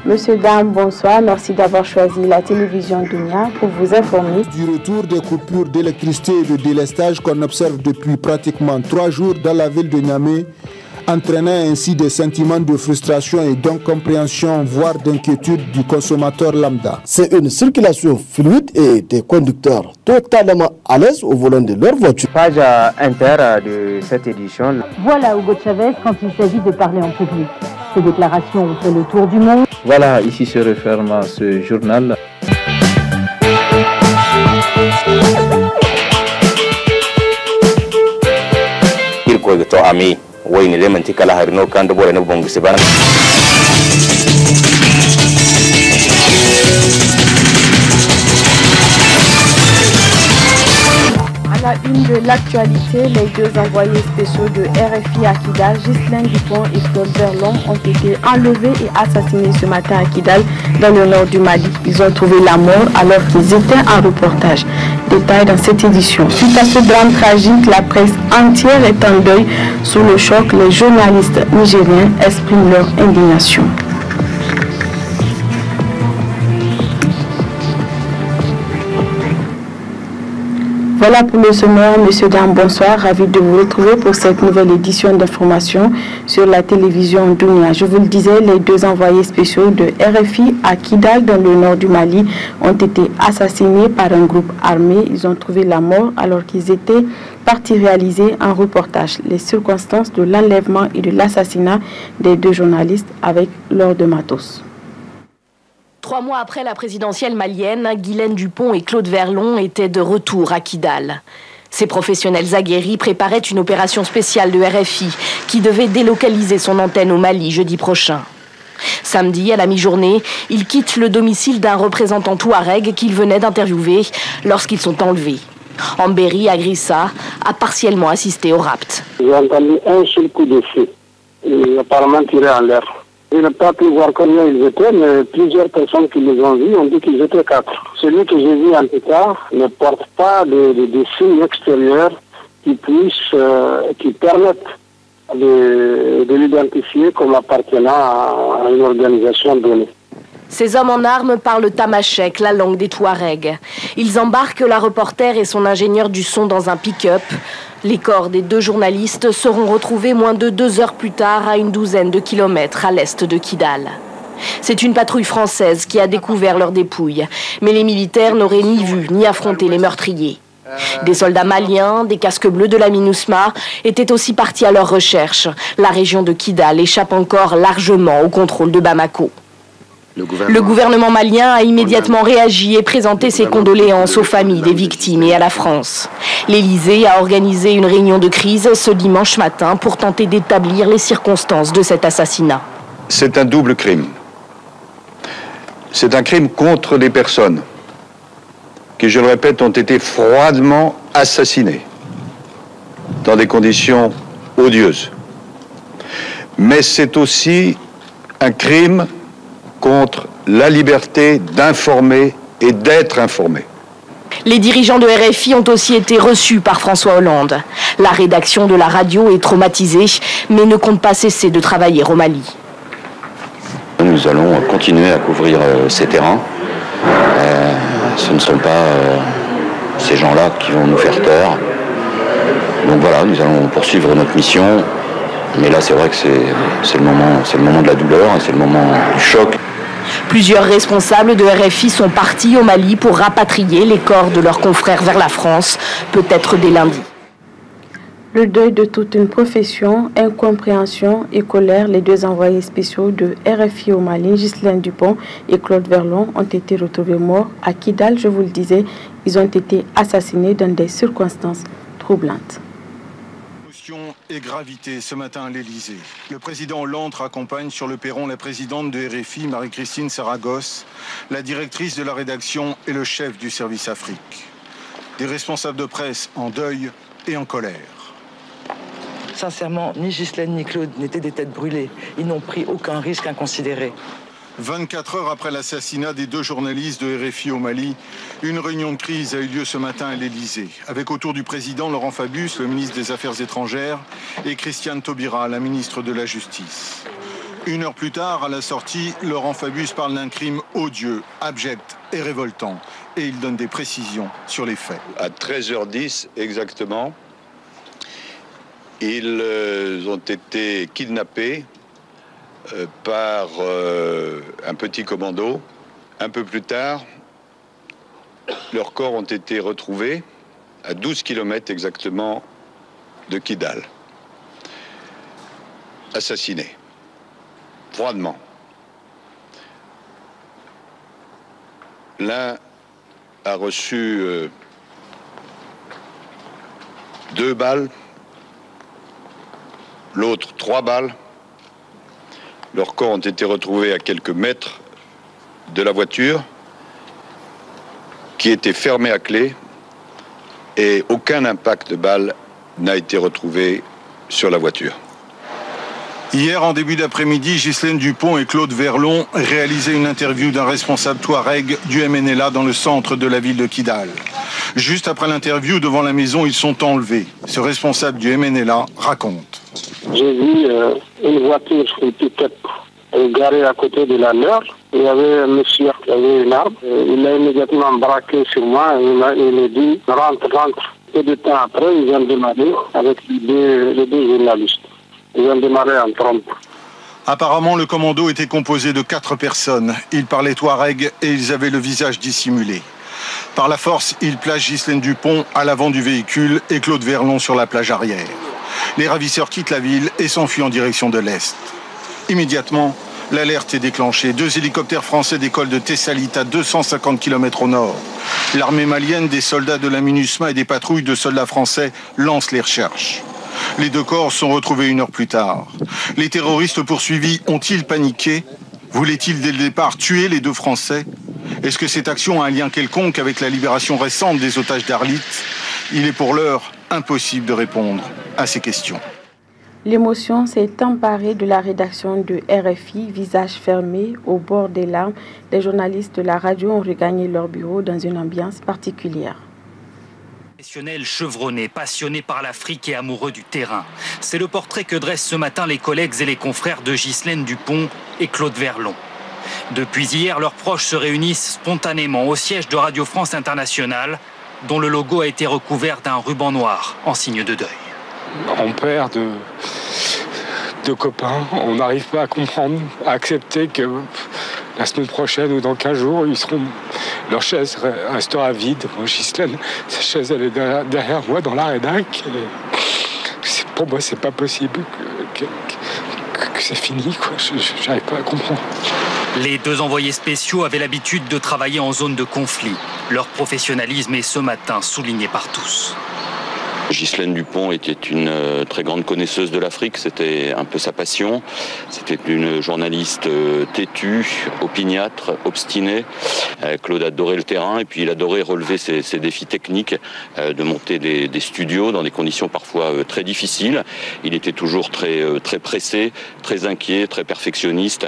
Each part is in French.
Monsieur, dame, bonsoir. Merci d'avoir choisi la télévision Dunia pour vous informer. Du retour des coupures d'électricité et de délestage qu'on observe depuis pratiquement 3 jours dans la ville de Niamey, entraînant ainsi des sentiments de frustration et d'incompréhension, voire d'inquiétude du consommateur lambda. C'est une circulation fluide et des conducteurs totalement à l'aise au volant de leur voiture. Page inter de cette édition. Voilà Hugo Chavez quand il s'agit de parler en public. Ces déclarations ont fait le tour du monde. Voilà, ici se referme ce journal. À la une de l'actualité, les deux envoyés spéciaux de RFI à Kidal, Ghislaine Dupont et Claude Verlon, ont été enlevés et assassinés ce matin à Kidal, dans le nord du Mali. Ils ont trouvé la mort alors qu'ils étaient en reportage. Détail dans cette édition. Suite à ce drame tragique, la presse entière est en deuil. Sous le choc, les journalistes nigériens expriment leur indignation. Voilà pour le sommaire, messieurs, dames, bonsoir. Ravi de vous retrouver pour cette nouvelle édition d'information sur la télévision Dunia. Je vous le disais, les deux envoyés spéciaux de RFI à Kidal, dans le nord du Mali, ont été assassinés par un groupe armé. Ils ont trouvé la mort alors qu'ils étaient partis réaliser un reportage. Les circonstances de l'enlèvement et de l'assassinat des deux journalistes avec leur de matos. 3 mois après la présidentielle malienne, Ghislaine Dupont et Claude Verlon étaient de retour à Kidal. Ces professionnels aguerris préparaient une opération spéciale de RFI qui devait délocaliser son antenne au Mali jeudi prochain. Samedi, à la mi-journée, ils quittent le domicile d'un représentant touareg qu'ils venaient d'interviewer lorsqu'ils sont enlevés. Ambéry Agrissa a partiellement assisté au rapt. J'ai entendu un seul coup de feu, et apparemment tiré en l'air. Je n'ai pas pu voir combien ils étaient, mais plusieurs personnes qui les ont vus ont dit qu'ils étaient 4. Celui que j'ai vu en tout cas ne porte pas de signes extérieurs qui permettent de l'identifier comme appartenant à une organisation donnée. Ces hommes en armes parlent tamashek, la langue des Touaregs. Ils embarquent la reporter et son ingénieur du son dans un pick-up. Les corps des deux journalistes seront retrouvés moins de 2 heures plus tard à une douzaine de kilomètres à l'est de Kidal. C'est une patrouille française qui a découvert leurs dépouilles. Mais les militaires n'auraient ni vu ni affronté les meurtriers. Des soldats maliens, des casques bleus de la MINUSMA étaient aussi partis à leur recherche. La région de Kidal échappe encore largement au contrôle de Bamako. Le gouvernement malien a immédiatement réagi et présenté ses condoléances aux familles des victimes et à la France. L'Élysée a organisé une réunion de crise ce dimanche matin pour tenter d'établir les circonstances de cet assassinat. C'est un double crime. C'est un crime contre des personnes qui, je le répète, ont été froidement assassinées dans des conditions odieuses. Mais c'est aussi un crime contre la liberté d'informer et d'être informé. Les dirigeants de RFI ont aussi été reçus par François Hollande. La rédaction de la radio est traumatisée, mais ne compte pas cesser de travailler au Mali. Nous allons continuer à couvrir ces terrains. Ce ne sont pas ces gens-là qui vont nous faire peur. Donc voilà, nous allons poursuivre notre mission. Mais là, c'est vrai que c'est le moment de la douleur, c'est le moment du choc. Plusieurs responsables de RFI sont partis au Mali pour rapatrier les corps de leurs confrères vers la France, peut-être dès lundi. Le deuil de toute une profession, incompréhension et colère, les deux envoyés spéciaux de RFI au Mali, Ghislaine Dupont et Claude Verlon, ont été retrouvés morts à Kidal. Je vous le disais, ils ont été assassinés dans des circonstances troublantes. Et gravité ce matin à l'Élysée. Le président Hollande accompagne sur le perron la présidente de RFI, Marie-Christine Saragosse, la directrice de la rédaction et le chef du service Afrique. Des responsables de presse en deuil et en colère. Sincèrement, ni Ghislaine ni Claude n'étaient des têtes brûlées. Ils n'ont pris aucun risque inconsidéré. 24 heures après l'assassinat des deux journalistes de RFI au Mali, une réunion de crise a eu lieu ce matin à l'Élysée, avec autour du président Laurent Fabius, le ministre des Affaires étrangères, et Christiane Taubira, la ministre de la Justice. Une heure plus tard, à la sortie, Laurent Fabius parle d'un crime odieux, abject et révoltant. Et il donne des précisions sur les faits. À 13h10 exactement, ils ont été kidnappés par un petit commando. Un peu plus tard, leurs corps ont été retrouvés à 12 km exactement de Kidal. Assassinés. Froidement. L'un a reçu 2 balles, l'autre 3 balles. Leurs corps ont été retrouvés à quelques mètres de la voiture qui était fermée à clé et aucun impact de balle n'a été retrouvé sur la voiture. Hier, en début d'après-midi, Ghislaine Dupont et Claude Verlon réalisaient une interview d'un responsable touareg du MNLA dans le centre de la ville de Kidal. Juste après l'interview, devant la maison, ils sont enlevés. Ce responsable du MNLA raconte. J'ai vu une voiture, une pick-up, garée à côté de la leur. Il y avait un monsieur qui avait une arme. Il a immédiatement braqué sur moi et il a dit « rentre, rentre ». Peu de temps après, ils ont démarré avec les deux journalistes. Ils ont démarré en trompe. Apparemment, le commando était composé de 4 personnes. Ils parlaient touareg et ils avaient le visage dissimulé. Par la force, ils placent Ghislaine Dupont à l'avant du véhicule et Claude Verlon sur la plage arrière. Les ravisseurs quittent la ville et s'enfuient en direction de l'Est. Immédiatement, l'alerte est déclenchée. 2 hélicoptères français décollent de Thessalite à 250 km au nord. L'armée malienne, des soldats de la MINUSMA et des patrouilles de soldats français lancent les recherches. Les 2 corps sont retrouvés 1 heure plus tard. Les terroristes poursuivis ont-ils paniqué? Voulaient-ils dès le départ tuer les 2 Français? Est-ce que cette action a un lien quelconque avec la libération récente des otages d'Arlit? Il est pour l'heure impossible de répondre à ces questions. L'émotion s'est emparée de la rédaction de RFI, visage fermé, au bord des larmes. Les journalistes de la radio ont regagné leur bureau dans une ambiance particulière. Professionnel chevronné, passionné par l'Afrique et amoureux du terrain. C'est le portrait que dressent ce matin les collègues et les confrères de Ghislaine Dupont et Claude Verlon. Depuis hier, leurs proches se réunissent spontanément au siège de Radio France Internationale, dont le logo a été recouvert d'un ruban noir en signe de deuil. On perd de copains, on n'arrive pas à comprendre, à accepter que la semaine prochaine ou dans 15 jours, leur chaise restera vide. Moi, Ghislaine, sa chaise, elle est derrière moi dans la rédac. Pour moi, c'est pas possible que c'est fini, quoi. J'arrive pas à comprendre. Les 2 envoyés spéciaux avaient l'habitude de travailler en zone de conflit. Leur professionnalisme est ce matin souligné par tous. Ghislaine Dupont était une très grande connaisseuse de l'Afrique, c'était un peu sa passion. C'était une journaliste têtue, opiniâtre, obstinée. Claude adorait le terrain et puis il adorait relever ses défis techniques, de monter des studios dans des conditions parfois très difficiles. Il était toujours très pressé, très inquiet, très perfectionniste.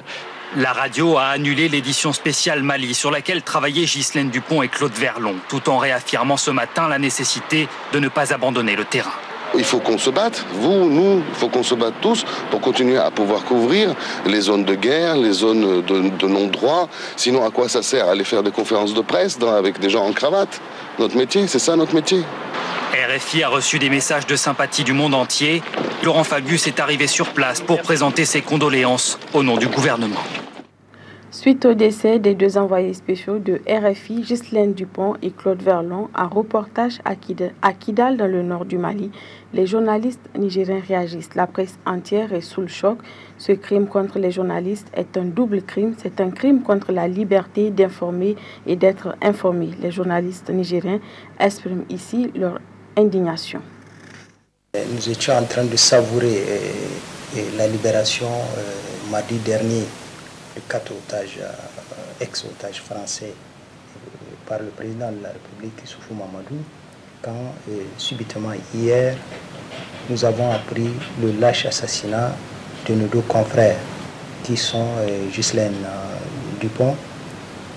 La radio a annulé l'édition spéciale Mali sur laquelle travaillaient Ghislaine Dupont et Claude Verlon, tout en réaffirmant ce matin la nécessité de ne pas abandonner le terrain. Il faut qu'on se batte, vous, nous, il faut qu'on se batte tous pour continuer à pouvoir couvrir les zones de guerre, les zones de non-droit. Sinon, à quoi ça sert? Aller faire des conférences de presse avec des gens en cravate? Notre métier, c'est ça notre métier. RFI a reçu des messages de sympathie du monde entier. Laurent Fabius est arrivé sur place pour présenter ses condoléances au nom du gouvernement. Suite au décès des 2 envoyés spéciaux de RFI, Ghislaine Dupont et Claude Verlon, un reportage à Kidal dans le nord du Mali, les journalistes nigériens réagissent. La presse entière est sous le choc. Ce crime contre les journalistes est un double crime. C'est un crime contre la liberté d'informer et d'être informé. Les journalistes nigériens expriment ici leur indignation. Nous étions en train de savourer la libération mardi dernier de 4 otages, ex-otages français par le président de la République, Issoufou Mamadou, quand subitement hier, nous avons appris le lâche assassinat de nos 2 confrères, qui sont Ghislaine Dupont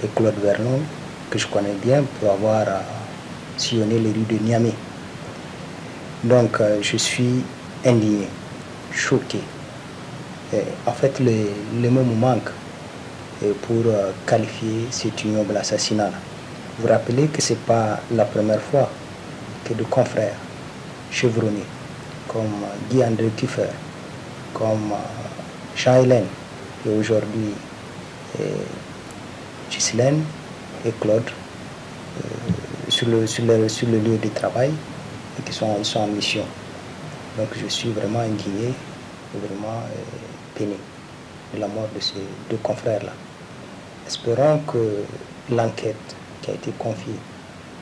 et Claude Verlon, que je connais bien pour avoir sillonné les rues de Niamey. Donc je suis indigné, choqué. En fait, le mot me manque pour qualifier cet ignoble assassinat. Vous rappelez que ce n'est pas la première fois que de confrères chevronnés comme Guy-André Kiffer, comme Jean-Hélène et aujourd'hui Ghislaine et Claude sur le lieu de travail et qui sont en mission. Donc je suis vraiment indigné et vraiment peiné de la mort de ces deux confrères-là. Espérons que l'enquête qui a été confiée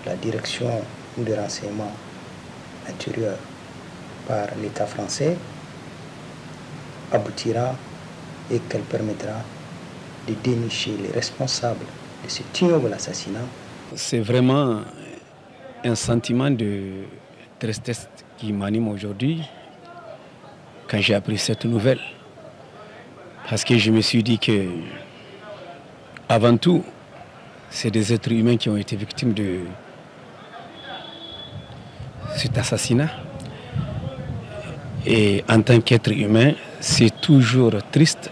à la direction de renseignement intérieur par l'État français aboutira et qu'elle permettra de dénicher les responsables de ce ignoble assassinat. C'est vraiment un sentiment de tristesse qui m'anime aujourd'hui quand j'ai appris cette nouvelle. Parce que je me suis dit que, avant tout, c'est des êtres humains qui ont été victimes de cet assassinat. Et en tant qu'être humain, c'est toujours triste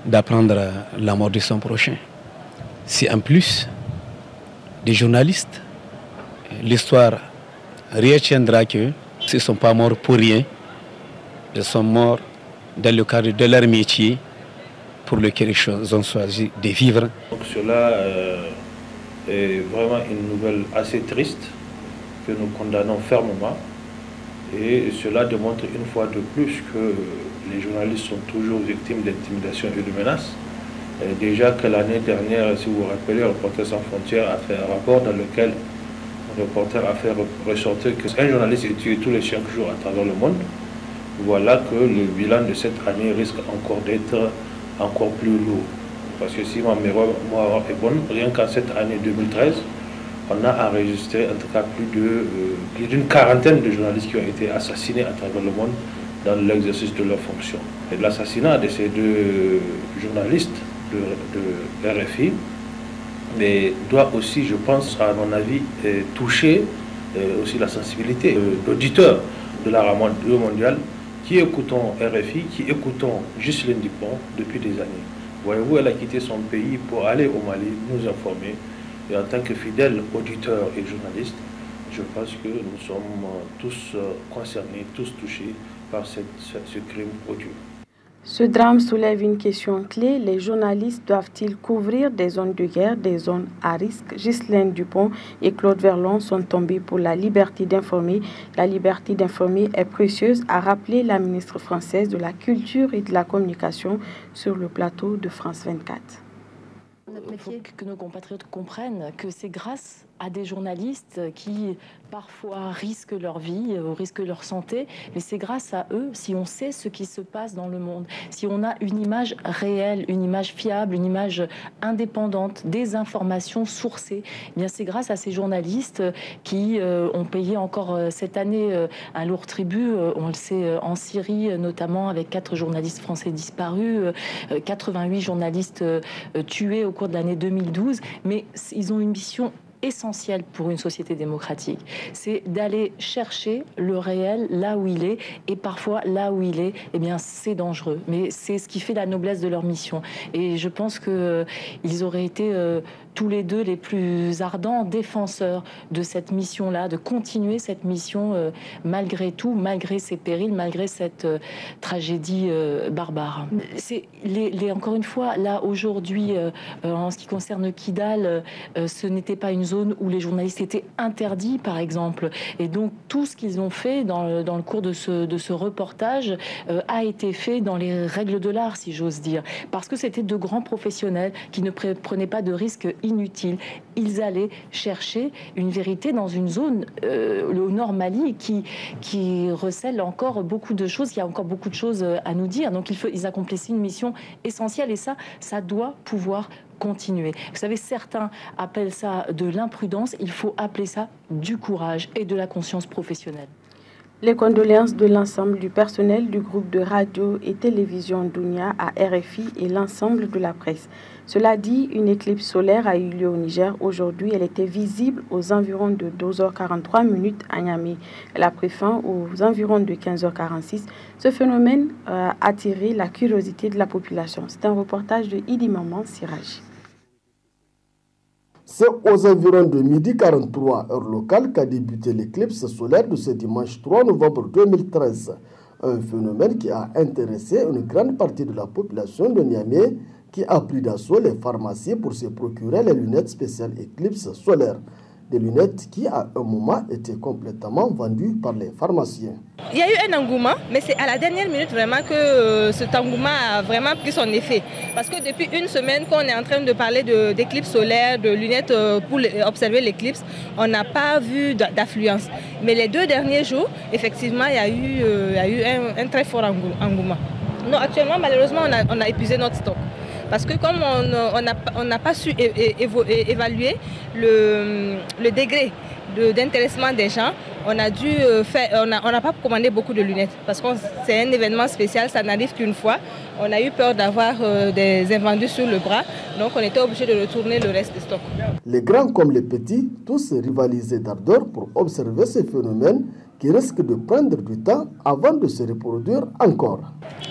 d'apprendre la mort de son prochain. Si en plus, des journalistes, l'histoire retiendra que ce ne sont pas morts pour rien. Ils sont morts dans le cadre de leur métier pour lequel ils ont choisi de vivre. Donc cela est vraiment une nouvelle assez triste que nous condamnons fermement. Et cela démontre une fois de plus que les journalistes sont toujours victimes d'intimidation et de menaces. Et déjà que l'année dernière, si vous vous rappelez, Reporters sans frontières a fait un rapport dans lequel le reporter a fait ressortir qu'un journaliste est tué tous les 5 jours à travers le monde. Voilà que le bilan de cette année risque encore d'être encore plus lourd. Parce que si ma mémoire est bonne, rien qu'en cette année 2013, on a enregistré en tout cas plus d'une quarantaine de journalistes qui ont été assassinés à travers le monde dans l'exercice de leurs fonctions. Et l'assassinat de ces deux journalistes de RFI mais doit aussi, je pense, à mon avis, toucher aussi la sensibilité d'auditeurs de la radio mondiale qui écoutons RFI, qui écoutons Ghislaine Dupont depuis des années. Voyez-vous, elle a quitté son pays pour aller au Mali, nous informer. Et en tant que fidèles auditeurs et journalistes, je pense que nous sommes tous concernés, tous touchés par ce crime odieux. Ce drame soulève une question clé. Les journalistes doivent-ils couvrir des zones de guerre, des zones à risque? Ghislaine Dupont et Claude Verlon sont tombés pour la liberté d'informer. La liberté d'informer est précieuse, a rappelé la ministre française de la Culture et de la Communication sur le plateau de France 24. Il faut que nos compatriotes comprennent que c'est grâce à des journalistes qui parfois risquent leur vie ou risquent leur santé, mais c'est grâce à eux si on sait ce qui se passe dans le monde, si on a une image réelle, une image fiable, une image indépendante, des informations sourcées, eh bien c'est grâce à ces journalistes qui ont payé encore cette année un lourd tribut, on le sait en Syrie notamment avec 4 journalistes français disparus, 88 journalistes tués au cours de l'année 2012, mais ils ont une mission essentiel pour une société démocratique, c'est d'aller chercher le réel là où il est, et parfois là où il est, eh bien c'est dangereux, mais c'est ce qui fait la noblesse de leur mission. Et je pense que ils auraient été tous les deux les plus ardents défenseurs de cette mission-là, de continuer cette mission malgré tout, malgré ces périls, malgré cette tragédie barbare. C'est encore une fois, là aujourd'hui, en ce qui concerne Kidal, ce n'était pas une zone où les journalistes étaient interdits, par exemple. Et donc, tout ce qu'ils ont fait dans le cours de ce reportage a été fait dans les règles de l'art, si j'ose dire. Parce que c'était de grands professionnels qui ne prenaient pas de risques inutiles. Ils allaient chercher une vérité dans une zone, au Nord Mali, qui recèle encore beaucoup de choses. Il y a encore beaucoup de choses à nous dire. Donc, ils accomplissaient une mission essentielle. Et ça doit pouvoir continuer. Vous savez, certains appellent ça de l'imprudence, il faut appeler ça du courage et de la conscience professionnelle. Les condoléances de l'ensemble du personnel du groupe de radio et télévision Dunia à RFI et l'ensemble de la presse. Cela dit, une éclipse solaire a eu lieu au Niger. Aujourd'hui, elle était visible aux environs de 12h43 à Niamey. Elle a pris fin aux environs de 15h46. Ce phénomène a attiré la curiosité de la population. C'est un reportage de Idi Maman Siraj. C'est aux environs de 12h43 heure locale qu'a débuté l'éclipse solaire de ce dimanche 3 novembre 2013. Un phénomène qui a intéressé une grande partie de la population de Niamey qui a pris d'assaut les pharmacies pour se procurer les lunettes spéciales éclipse solaire. Des lunettes qui à un moment étaient complètement vendues par les pharmaciens. Il y a eu un engouement, mais c'est à la dernière minute vraiment que cet engouement a vraiment pris son effet. Parce que depuis une semaine qu'on est en train de parler d'éclipse solaire, de lunettes pour observer l'éclipse, on n'a pas vu d'affluence. Mais les 2 derniers jours, effectivement, il y a eu un très fort engouement. Non, actuellement, malheureusement, on a épuisé notre stock. Parce que comme on n'a pas su évaluer le degré d'intéressement des gens, on n'a pas commandé beaucoup de lunettes. Parce que c'est un événement spécial, ça n'arrive qu'une fois. On a eu peur d'avoir des invendus sur le bras, donc on était obligé de retourner le reste du stock. Les grands comme les petits, tous rivalisaient d'ardeur pour observer ces phénomènes qui risquent de prendre du temps avant de se reproduire encore.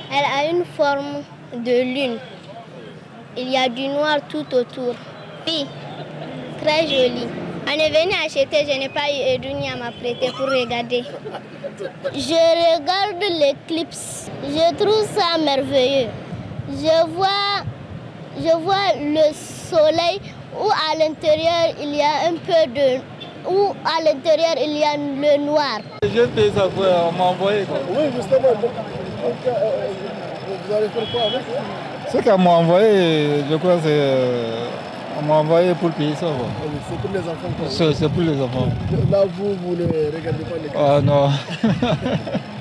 Elle a une forme de lune. Il y a du noir tout autour. Puis, très joli. On est venu acheter, je n'ai pas eu Edunia à m'apprêter pour regarder. Je regarde l'éclipse. Je trouve ça merveilleux. Je vois le soleil où à l'intérieur il y a un peu de... où à l'intérieur il y a le noir. J'ai fait ça, on m'a envoyé. Oui, justement. Vous allez faire quoi avec ça? Ce qu'on m'a envoyé, je crois que c'est... On m'a envoyé pour payer ça. C'est pour les enfants. C'est pour les enfants. Là, vous ne regardez pas les clips? Ah non.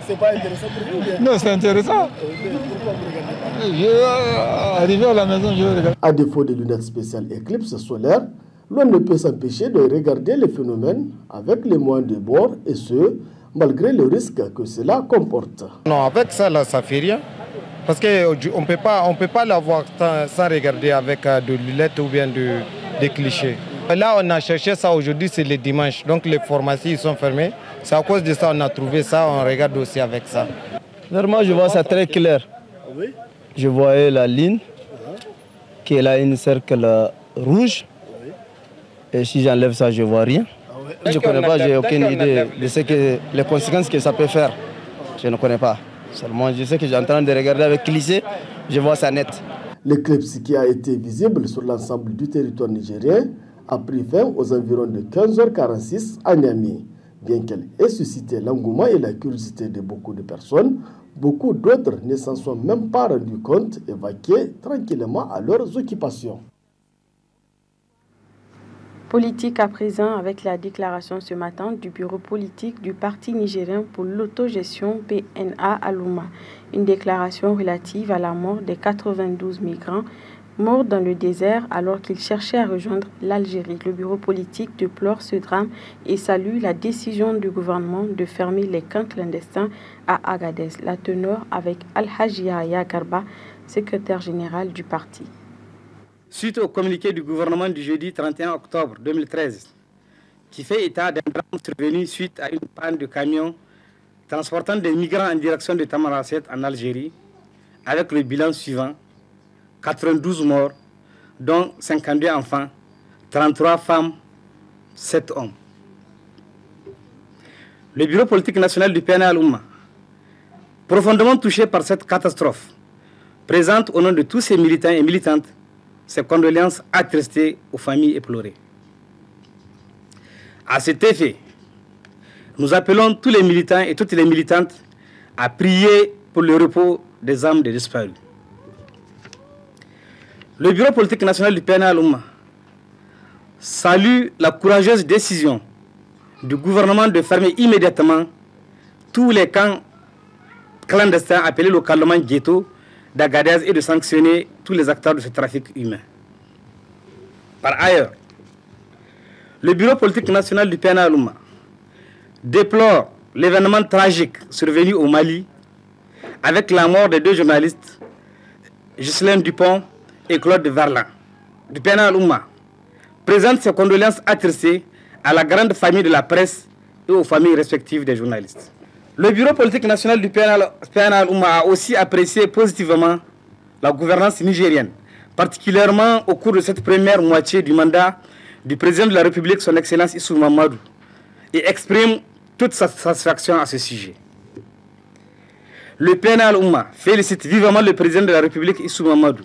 C'est pas intéressant pour vous bien? Non, c'est intéressant. Pourquoi vous ne regardez pas? Arrivé à la maison, je vais regarder. À défaut de lunettes spéciales éclipse solaire, l'on ne peut s'empêcher de regarder les phénomènes avec les moyens de bord et ce, malgré le risque que cela comporte. Non, avec ça, là, ça fait rien. Parce qu'on ne peut pas l'avoir sans regarder avec de lunettes ou bien des clichés. Là, on a cherché ça aujourd'hui, c'est le dimanche. Donc les pharmacies sont fermées. C'est à cause de ça qu'on a trouvé ça, on regarde aussi avec ça. Normalement, je vois ça très clair. Je voyais la ligne, qui a une cercle rouge. Et si j'enlève ça, je ne vois rien. Je ne connais pas, je n'ai aucune idée de les conséquences que ça peut faire. Je ne connais pas. Seulement, je sais que j'ai en train de regarder avec cliché, je vois ça net. L'éclipse qui a été visible sur l'ensemble du territoire nigérien a pris fin aux environs de 15h46 à Niamey. Bien qu'elle ait suscité l'engouement et la curiosité de beaucoup de personnes, beaucoup d'autres ne s'en sont même pas rendus compte et vaquaient tranquillement à leurs occupations. Politique à présent avec la déclaration ce matin du bureau politique du Parti nigérien pour l'autogestion PNA à Loma. Une déclaration relative à la mort des 92 migrants morts dans le désert alors qu'ils cherchaient à rejoindre l'Algérie. Le bureau politique déplore ce drame et salue la décision du gouvernement de fermer les camps clandestins à Agadez. La teneur avec Al-Haji Yahya Garba, secrétaire général du parti. Suite au communiqué du gouvernement du jeudi 31 octobre 2013, qui fait état d'un drame survenu suite à une panne de camion transportant des migrants en direction de Tamaracet en Algérie, avec le bilan suivant, 92 morts, dont 52 enfants, 33 femmes, 7 hommes. Le bureau politique national du PNA Al-Oumma, profondément touché par cette catastrophe, présente au nom de tous ces militants et militantes ses condoléances attristées aux familles éplorées. À cet effet, nous appelons tous les militants et toutes les militantes à prier pour le repos des âmes des disparus. Le bureau politique national du PNA Al-Oumma salue la courageuse décision du gouvernement de fermer immédiatement tous les camps clandestins appelés localement ghetto d'Agadez et de sanctionner tous les acteurs de ce trafic humain. Par ailleurs, le bureau politique national du PNA Al-Oumma déplore l'événement tragique survenu au Mali avec la mort des 2 journalistes, Ghislaine Dupont et Claude Verlin, du PNA Al-Oumma, présente ses condoléances attristées à la grande famille de la presse et aux familles respectives des journalistes. Le bureau politique national du PNA Al-Oumma a aussi apprécié positivement la gouvernance nigérienne, particulièrement au cours de cette première moitié du mandat du président de la République, son Excellence Issou Mahamadou, et exprime toute sa satisfaction à ce sujet. Le PNA Al-Oumma félicite vivement le président de la République, Issou Mahamadou,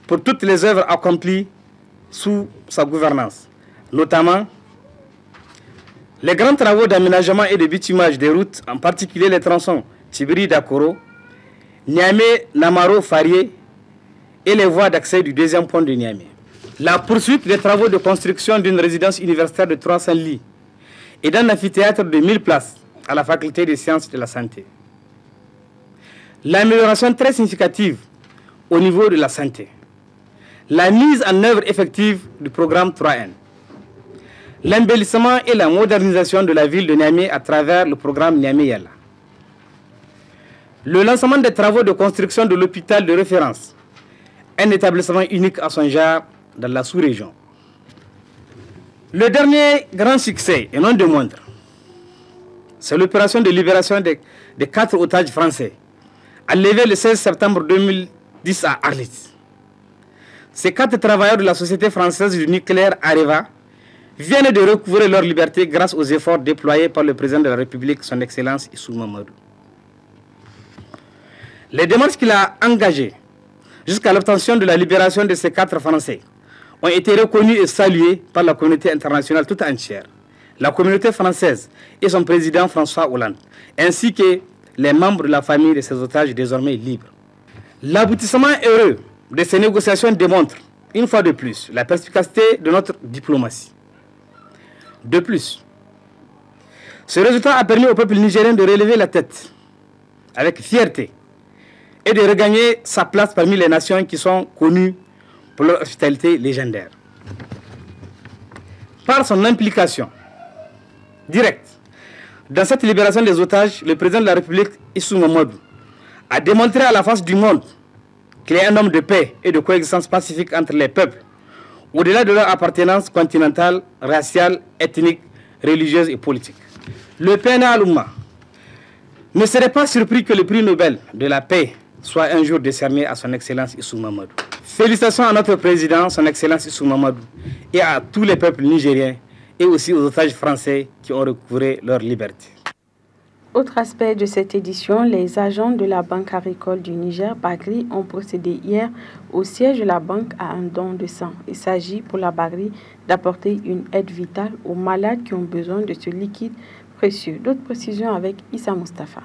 pour toutes les œuvres accomplies sous sa gouvernance, notamment les grands travaux d'aménagement et de bitumage des routes, en particulier les tronçons Tibiri-Dakoro, Niamey-Namaro-Farié et les voies d'accès du 2e pont de Niamey. La poursuite des travaux de construction d'une résidence universitaire de 300 lits et d'un amphithéâtre de 1000 places à la faculté des sciences de la santé. L'amélioration très significative au niveau de la santé. La mise en œuvre effective du programme 3N. L'embellissement et la modernisation de la ville de Niamey à travers le programme Niamey-Yala. Le lancement des travaux de construction de l'hôpital de référence, un établissement unique à son genre dans la sous-région. Le dernier grand succès, et non de moindre, c'est l'opération de libération des 4 otages français, enlevés le 16 septembre 2010 à Arlit. Ces 4 travailleurs de la Société française du nucléaire Areva viennent de recouvrer leur liberté grâce aux efforts déployés par le président de la République, son Excellence Issou Mahamadou. Les démarches qu'il a engagées jusqu'à l'obtention de la libération de ces 4 Français ont été reconnues et saluées par la communauté internationale toute entière, la communauté française et son président François Hollande, ainsi que les membres de la famille de ces otages désormais libres. L'aboutissement heureux de ces négociations démontre, une fois de plus, la perspicacité de notre diplomatie. De plus, ce résultat a permis au peuple nigérien de relever la tête avec fierté et de regagner sa place parmi les nations qui sont connues pour leur hospitalité légendaire. Par son implication directe dans cette libération des otages, le président de la République, Issou Mahamadou, a démontré à la face du monde qu'il est un homme de paix et de coexistence pacifique entre les peuples, au-delà de leur appartenance continentale, raciale, ethnique, religieuse et politique. Le PNA Al-Oumma ne serait pas surpris que le prix Nobel de la paix soit un jour décerné à son Excellence Issou Mahamadou. Félicitations à notre président, son Excellence Issou Mahamadou, et à tous les peuples nigériens, et aussi aux otages français qui ont recouvré leur liberté. Autre aspect de cette édition, les agents de la Banque agricole du Niger, Bagri, ont procédé hier au siège de la banque à un don de sang. Il s'agit pour la Bagri d'apporter une aide vitale aux malades qui ont besoin de ce liquide précieux. D'autres précisions avec Issa Mustafa.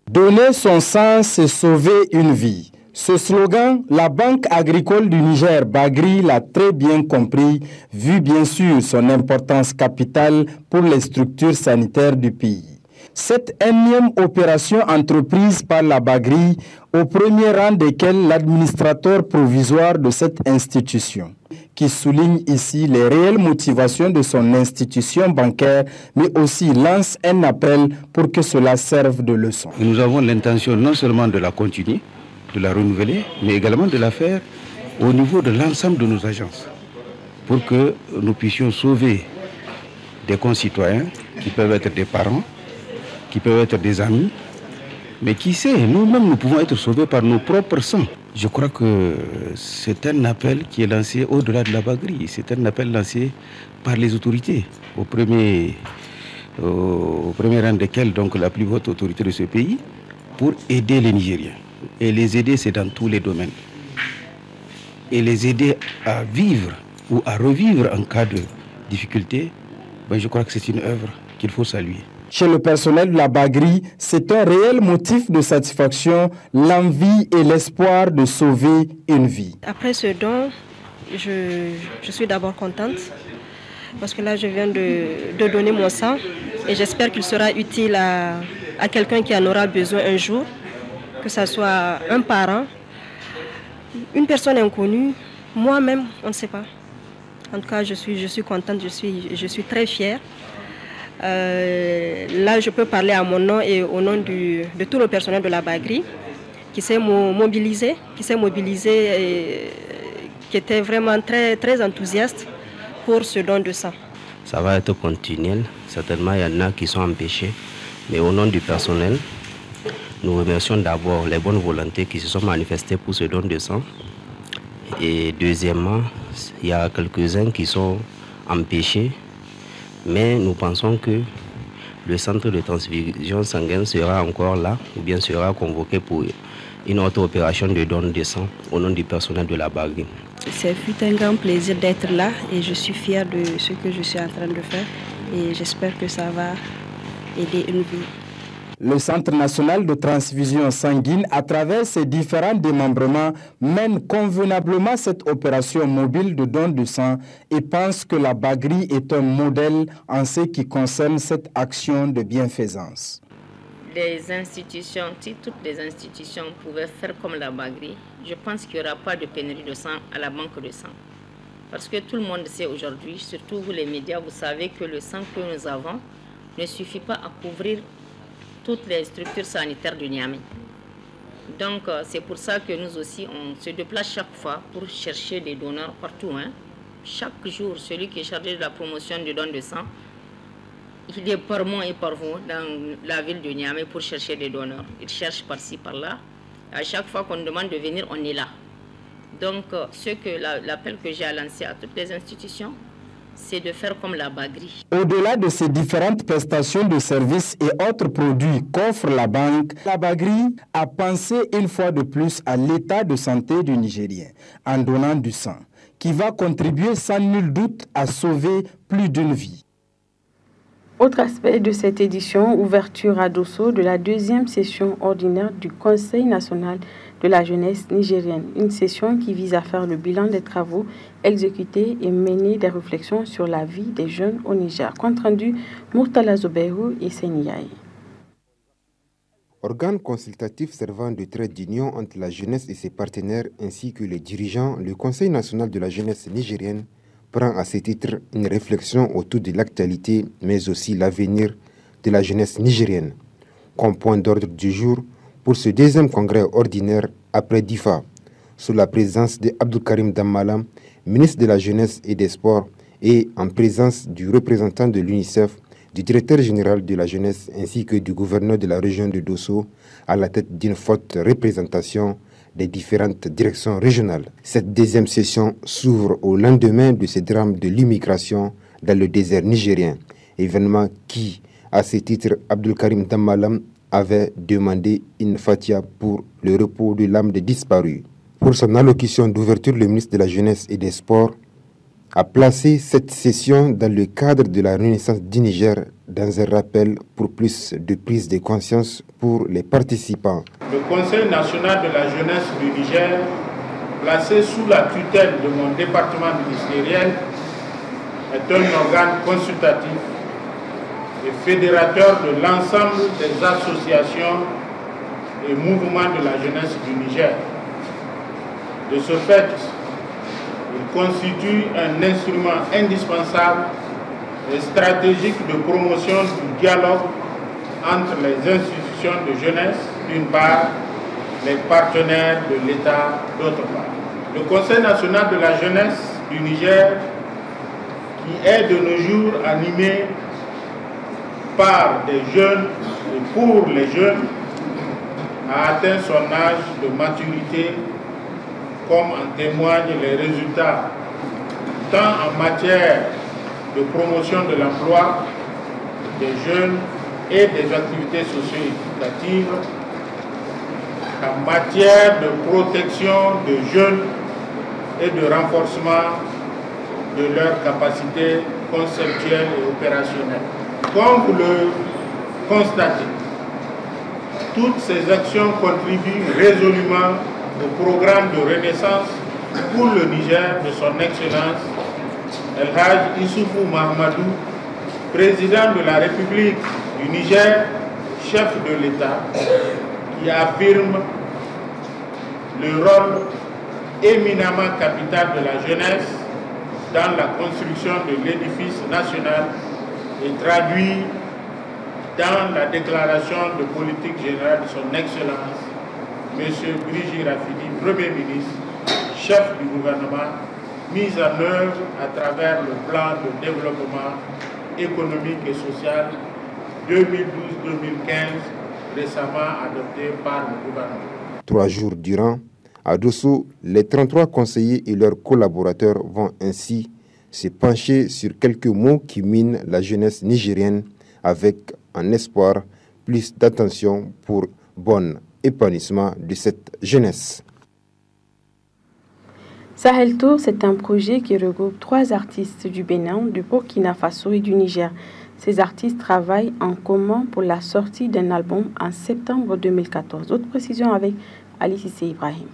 Donner son sang, c'est sauver une vie. Ce slogan, la Banque agricole du Niger, Bagri, l'a très bien compris, vu bien sûr son importance capitale pour les structures sanitaires du pays. Cette énième opération entreprise par la Bagri, au premier rang desquels l'administrateur provisoire de cette institution, qui souligne ici les réelles motivations de son institution bancaire, mais aussi lance un appel pour que cela serve de leçon. Nous avons l'intention non seulement de la continuer, de la renouveler, mais également de la faire au niveau de l'ensemble de nos agences, pour que nous puissions sauver des concitoyens qui peuvent être des parents, qui peuvent être des amis, mais qui sait, nous-mêmes nous pouvons être sauvés par nos propres sangs. Je crois que c'est un appel qui est lancé au-delà de la Bagri, c'est un appel lancé par les autorités, au premier rang desquelles donc la plus haute autorité de ce pays, pour aider les Nigériens. Et les aider, c'est dans tous les domaines. Et les aider à vivre ou à revivre en cas de difficulté, je crois que c'est une œuvre qu'il faut saluer. Chez le personnel de la Bagri, c'est un réel motif de satisfaction, l'envie et l'espoir de sauver une vie. Après ce don, je suis d'abord contente parce que là, je viens de donner mon sang et j'espère qu'il sera utile à quelqu'un qui en aura besoin un jour, que ce soit un parent, une personne inconnue, moi-même, on ne sait pas. En tout cas, je suis contente, je suis très fière. Là, je peux parler à mon nom et au nom de tout le personnel de la Bagri qui s'est mobilisé, et qui était vraiment très, très enthousiaste pour ce don de sang. Ça va être continuel. Certainement, il y en a qui sont empêchés. Mais au nom du personnel, nous remercions d'abord les bonnes volontés qui se sont manifestées pour ce don de sang. Et deuxièmement, il y a quelques-uns qui sont empêchés. Mais nous pensons que le centre de transfusion sanguine sera encore là, ou bien sera convoqué pour une autre opération de don de sang au nom du personnel de la Bagri. C'est un grand plaisir d'être là et je suis fière de ce que je suis en train de faire et j'espère que ça va aider une vie. Le Centre national de transfusion sanguine, à travers ses différents démembrements, mène convenablement cette opération mobile de don de sang et pense que la Bagri est un modèle en ce qui concerne cette action de bienfaisance. Les institutions, si toutes les institutions pouvaient faire comme la Bagri, je pense qu'il n'y aura pas de pénurie de sang à la banque de sang. Parce que tout le monde sait aujourd'hui, surtout vous les médias, vous savez que le sang que nous avons ne suffit pas à couvrir toutes les structures sanitaires du Niamey. Donc c'est pour ça que nous aussi, on se déplace chaque fois pour chercher des donneurs partout. Chaque jour, celui qui est chargé de la promotion du don de sang, il est par mois et par vous dans la ville de Niamey pour chercher des donneurs. Il cherche par-ci, par-là. À chaque fois qu'on demande de venir, on est là. Donc, l'appel que j'ai à lancer à toutes les institutions, c'est de faire comme la Bagri. Au-delà de ces différentes prestations de services et autres produits qu'offre la banque, la Bagri a pensé une fois de plus à l'état de santé du Nigérien en donnant du sang, qui va contribuer sans nul doute à sauver plus d'une vie. Autre aspect de cette édition, ouverture à Dosso de la deuxième session ordinaire du Conseil national de la jeunesse nigérienne. Une session qui vise à faire le bilan des travaux exécutés et mener des réflexions sur la vie des jeunes au Niger. Compte rendu, Murtala Zobehou et Seniyaï. Organe consultatif servant de trait d'union entre la jeunesse et ses partenaires ainsi que les dirigeants, le Conseil national de la jeunesse nigérienne prend à ce titre une réflexion autour de l'actualité, mais aussi l'avenir de la jeunesse nigérienne. Comme point d'ordre du jour, pour ce deuxième congrès ordinaire après DIFA, sous la présence de Abdou Karim Dammala, ministre de la Jeunesse et des Sports, et en présence du représentant de l'UNICEF, du directeur général de la jeunesse ainsi que du gouverneur de la région de Dosso, à la tête d'une forte représentation des différentes directions régionales. Cette deuxième session s'ouvre au lendemain de ce drame de l'immigration dans le désert nigérien, événement qui, à ce titre, Abdou Karim Dammala avait demandé une fatia pour le repos de l'âme des disparus. Pour son allocution d'ouverture, le ministre de la Jeunesse et des Sports a placé cette session dans le cadre de la Renaissance du Niger dans un rappel pour plus de prise de conscience pour les participants. Le Conseil national de la jeunesse du Niger, placé sous la tutelle de mon département ministériel, est un organe consultatif et fédérateur de l'ensemble des associations et mouvements de la jeunesse du Niger. De ce fait, il constitue un instrument indispensable et stratégique de promotion du dialogue entre les institutions de jeunesse, d'une part, les partenaires de l'État, d'autre part. Le Conseil national de la jeunesse du Niger, qui est de nos jours animé par des jeunes et pour les jeunes, a atteint son âge de maturité, comme en témoignent les résultats, tant en matière de promotion de l'emploi des jeunes et des activités socio-éducatives, en matière de protection des jeunes et de renforcement de leurs capacités conceptuelles et opérationnelles. Comme vous le constatez, toutes ces actions contribuent résolument au programme de renaissance pour le Niger de son Excellence El Hadj Issoufou Mahamadou, président de la République du Niger, chef de l'État, qui affirme le rôle éminemment capital de la jeunesse dans la construction de l'édifice national et traduit dans la déclaration de politique générale de son Excellence, M. Brigitte Rafidi, Premier ministre, chef du gouvernement, mise en œuvre à travers le plan de développement économique et social 2012-2015, récemment adopté par le gouvernement. 3 jours durant, à Dosso, les 33 conseillers et leurs collaborateurs vont ainsi se pencher sur quelques mots qui minent la jeunesse nigérienne avec, en espoir, plus d'attention pour bon épanouissement de cette jeunesse. Sahel Tour, c'est un projet qui regroupe 3 artistes du Bénin, du Burkina Faso et du Niger. Ces artistes travaillent en commun pour la sortie d'un album en septembre 2014. D'autres précisions avec Ali Sissé Ibrahim.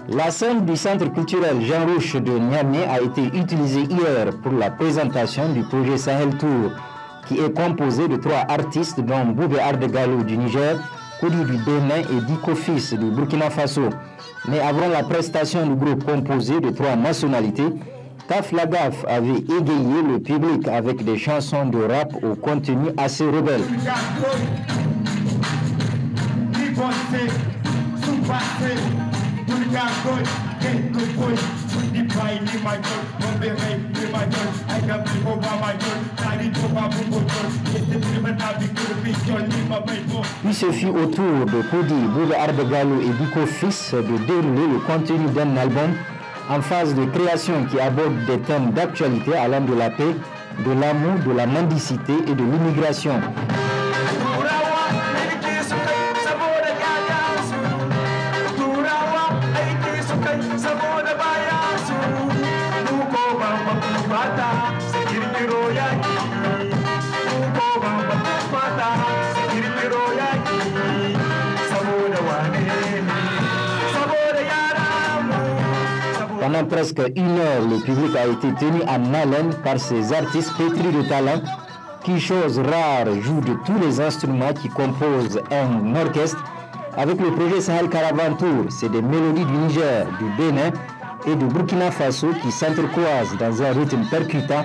La scène du centre culturel Jean Rouch de Niamey a été utilisée hier pour la présentation du projet Sahel Tour, qui est composé de 3 artistes dont Boubé Ardegalo du Niger, Koudi du Bénin et Diko Fils du Burkina Faso. Mais avant la prestation du groupe composé de 3 nationalités, Taf Lagaf avait égayé le public avec des chansons de rap au contenu assez rebelle. Puis ce fut au tour de Koudi, Boubé Ardegalo et Diko Fils de dérouler le contenu d'un album en phase de création qui aborde des thèmes d'actualité allant de la paix, de l'amour, de la mendicité et de l'immigration. Pendant presque 1 heure, le public a été tenu en haleine par ces artistes pétris de talent qui, chose rare, jouent de tous les instruments qui composent un orchestre. Avec le projet Sahel Caravan Tour, c'est des mélodies du Niger, du Bénin et du Burkina Faso qui s'entrecroisent dans un rythme percutant,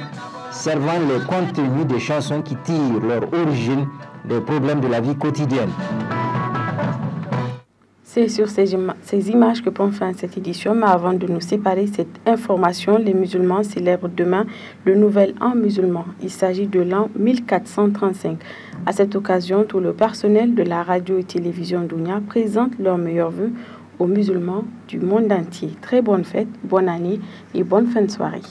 servant les contenus des chansons qui tirent leur origine des problèmes de la vie quotidienne. C'est sur ces images que prend fin cette édition, mais avant de nous séparer cette information, les musulmans célèbrent demain le nouvel an musulman. Il s'agit de l'an 1435. À cette occasion, tout le personnel de la radio et télévision Dounia présente leurs meilleurs vœux aux musulmans du monde entier. Très bonne fête, bonne année et bonne fin de soirée.